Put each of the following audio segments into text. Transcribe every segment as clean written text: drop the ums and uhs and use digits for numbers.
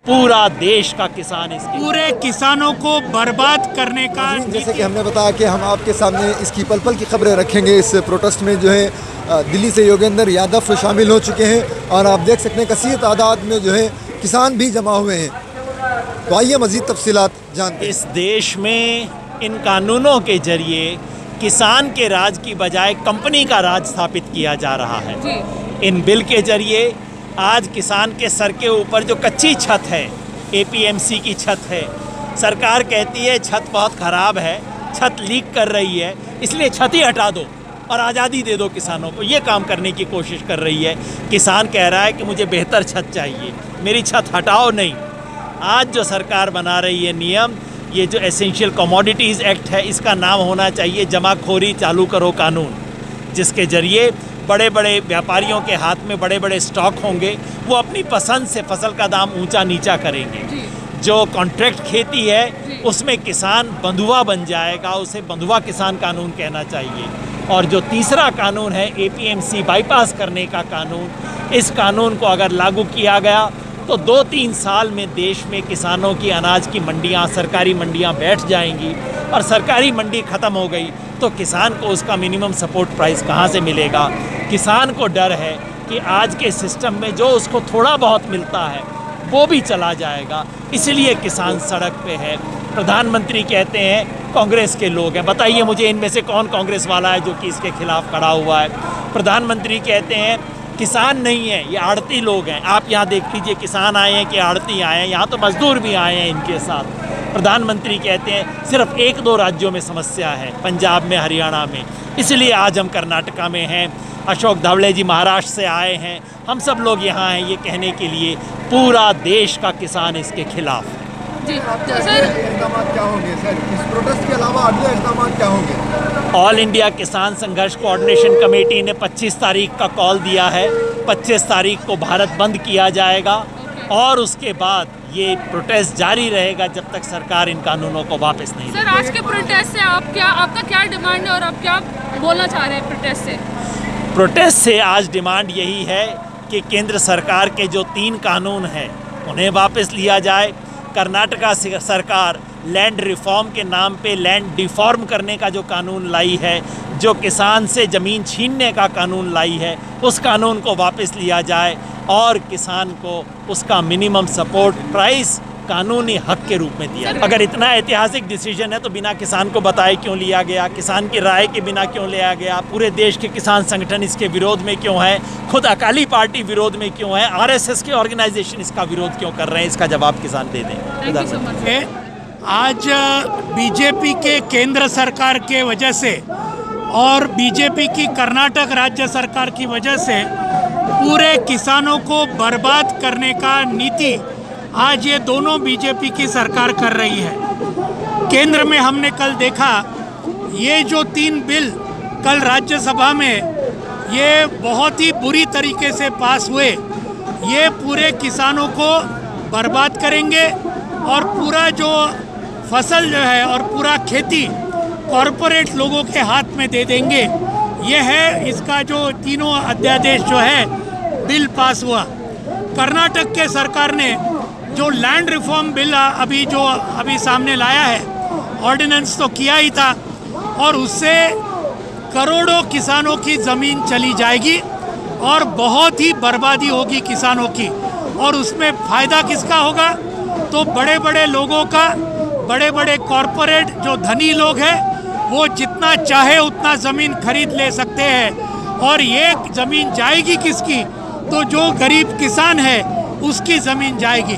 पूरा देश का किसान इसके पूरे किसानों को बर्बाद करने का। जैसे कि हमने बताया कि हम आपके सामने इसकी पल पल की खबरें रखेंगे। इस प्रोटेस्ट में जो है दिल्ली से योगेंद्र यादव शामिल हो चुके हैं और आप देख सकते हैं कसीर तादाद में जो है किसान भी जमा हुए हैं। तो आइए मज़ीद तफसीलात जानते हैं। इस देश में इन कानूनों के जरिए किसान के राज की बजाय कंपनी का राज स्थापित किया जा रहा है। इन बिल के जरिए आज किसान के सर के ऊपर जो कच्ची छत है, एपीएमसी की छत है, सरकार कहती है छत बहुत ख़राब है, छत लीक कर रही है, इसलिए छत ही हटा दो और आज़ादी दे दो किसानों को। ये काम करने की कोशिश कर रही है। किसान कह रहा है कि मुझे बेहतर छत चाहिए, मेरी छत हटाओ नहीं। आज जो सरकार बना रही है नियम, ये जो एसेंशियल कमोडिटीज़ एक्ट है, इसका नाम होना चाहिए जमाखोरी चालू करो कानून, जिसके ज़रिए बड़े बड़े व्यापारियों के हाथ में बड़े बड़े स्टॉक होंगे, वो अपनी पसंद से फसल का दाम ऊंचा नीचा करेंगे। जो कॉन्ट्रैक्ट खेती है उसमें किसान बंधुआ बन जाएगा, उसे बंधुआ किसान कानून कहना चाहिए। और जो तीसरा कानून है एपीएमसी बाईपास करने का कानून, इस कानून को अगर लागू किया गया तो 2-3 साल में देश में किसानों की अनाज की मंडियाँ, सरकारी मंडियाँ बैठ जाएंगी। और सरकारी मंडी ख़त्म हो गई तो किसान को उसका मिनिमम सपोर्ट प्राइस कहाँ से मिलेगा? किसान को डर है कि आज के सिस्टम में जो उसको थोड़ा बहुत मिलता है वो भी चला जाएगा, इसलिए किसान सड़क पे है। प्रधानमंत्री कहते हैं कांग्रेस के लोग हैं, बताइए मुझे इनमें से कौन कांग्रेस वाला है जो कि इसके खिलाफ खड़ा हुआ है? प्रधानमंत्री कहते हैं किसान नहीं है, ये आड़ती लोग हैं। आप यहाँ देख लीजिए, किसान आए हैं कि आड़ती आए हैं? यहाँ तो मजदूर भी आए हैं इनके साथ। प्रधानमंत्री कहते हैं सिर्फ 1-2 राज्यों में समस्या है, पंजाब में, हरियाणा में, इसलिए आज हम कर्नाटका में हैं। अशोक धावड़े जी महाराष्ट्र से आए हैं। हम सब लोग यहाँ हैं ये कहने के लिए पूरा देश का किसान इसके खिलाफ है। जी तो सर इक़दाम क्या होंगे सर? इस प्रोटेस्ट के अलावा अगले इक़दाम क्या होंगे? ऑल इंडिया किसान संघर्ष कोऑर्डिनेशन कमेटी ने 25 तारीख का कॉल दिया है। 25 तारीख को भारत बंद किया जाएगा और उसके बाद ये प्रोटेस्ट जारी रहेगा जब तक सरकार इन कानूनों को वापस नहीं। सर आज के प्रोटेस्ट से आपका क्या डिमांड है और आप क्या बोलना चाह रहे हैं प्रोटेस्ट से? प्रोटेस्ट से आज डिमांड यही है कि केंद्र सरकार के जो 3 कानून हैं उन्हें वापस लिया जाए। कर्नाटका सरकार लैंड रिफॉर्म के नाम पे लैंड डिफॉर्म करने का जो कानून लाई है, जो किसान से ज़मीन छीनने का कानून लाई है, उस कानून को वापस लिया जाए और किसान को उसका मिनिमम सपोर्ट प्राइस कानूनी हक के रूप में दिया। अगर इतना ऐतिहासिक डिसीजन है तो बिना किसान को बताए क्यों लिया गया? किसान की राय के बिना क्यों लिया गया? पूरे देश के किसान संगठन इसके विरोध में क्यों है? खुद अकाली पार्टी विरोध में क्यों है? आरएसएस के ऑर्गेनाइजेशन इसका विरोध क्यों कर रहे हैं? इसका जवाब किसान दे दें। आज बीजेपी के केंद्र सरकार के वजह से और बीजेपी की कर्नाटक राज्य सरकार की वजह से पूरे किसानों को बर्बाद करने का नीति आज ये दोनों बीजेपी की सरकार कर रही है। केंद्र में हमने कल देखा ये जो 3 बिल कल राज्यसभा में ये बहुत ही बुरी तरीके से पास हुए, ये पूरे किसानों को बर्बाद करेंगे और पूरा जो फसल जो है और पूरा खेती कॉरपोरेट लोगों के हाथ में दे देंगे। ये है इसका जो तीनों अध्यादेश जो है बिल पास हुआ। कर्नाटक के सरकार ने जो लैंड रिफॉर्म बिल अभी सामने लाया है, ऑर्डिनेंस तो किया ही था और उससे करोड़ों किसानों की ज़मीन चली जाएगी और बहुत ही बर्बादी होगी किसानों की। और उसमें फ़ायदा किसका होगा? तो बड़े बड़े लोगों का, बड़े बड़े कॉरपोरेट जो धनी लोग हैं वो जितना चाहे उतना ज़मीन खरीद ले सकते हैं। और ये ज़मीन जाएगी किसकी? तो जो गरीब किसान है उसकी ज़मीन जाएगी।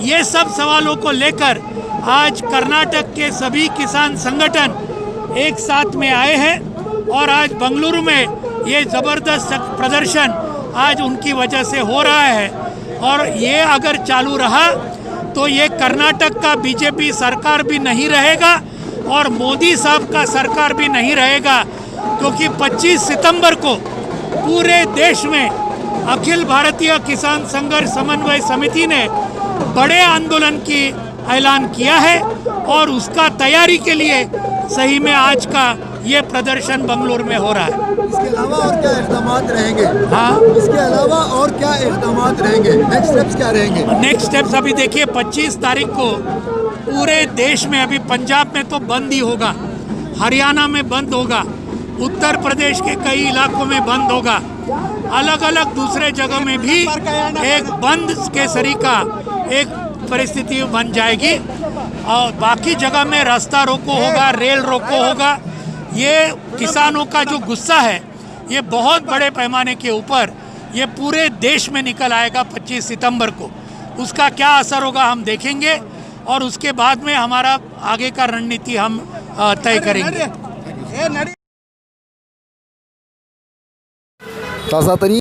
ये सब सवालों को लेकर आज कर्नाटक के सभी किसान संगठन एक साथ में आए हैं और आज बेंगलुरु में ये ज़बरदस्त प्रदर्शन आज उनकी वजह से हो रहा है। और ये अगर चालू रहा तो ये कर्नाटक का बीजेपी सरकार भी नहीं रहेगा और मोदी साहब का सरकार भी नहीं रहेगा, क्योंकि 25 सितंबर को पूरे देश में अखिल भारतीय किसान संघर्ष समन्वय समिति ने बड़े आंदोलन की ऐलान किया है और उसका तैयारी के लिए सही में आज का ये प्रदर्शन बंगलुरु में हो रहा है। इसके अलावा और क्या इक़दाम रहेंगे? हाँ, इसके अलावा और क्या इक़दाम रहेंगे? नेक्स्ट स्टेप्स क्या रहेंगे? नेक्स्ट स्टेप्स अभी देखिए 25 तारीख को पूरे देश में, अभी पंजाब में तो बंद ही होगा, हरियाणा में बंद होगा, उत्तर प्रदेश के कई इलाकों में बंद होगा, अलग अलग दूसरे जगह में भी एक बंद के सरीका एक परिस्थिति बन जाएगी और बाकी जगह में रास्ता रोको होगा, रेल रोको होगा। ये किसानों का जो गुस्सा है ये बहुत बड़े पैमाने के ऊपर ये पूरे देश में निकल आएगा 25 सितंबर को। उसका क्या असर होगा हम देखेंगे और उसके बाद में हमारा आगे का रणनीति हम तय करेंगे। ताज़ा तरीन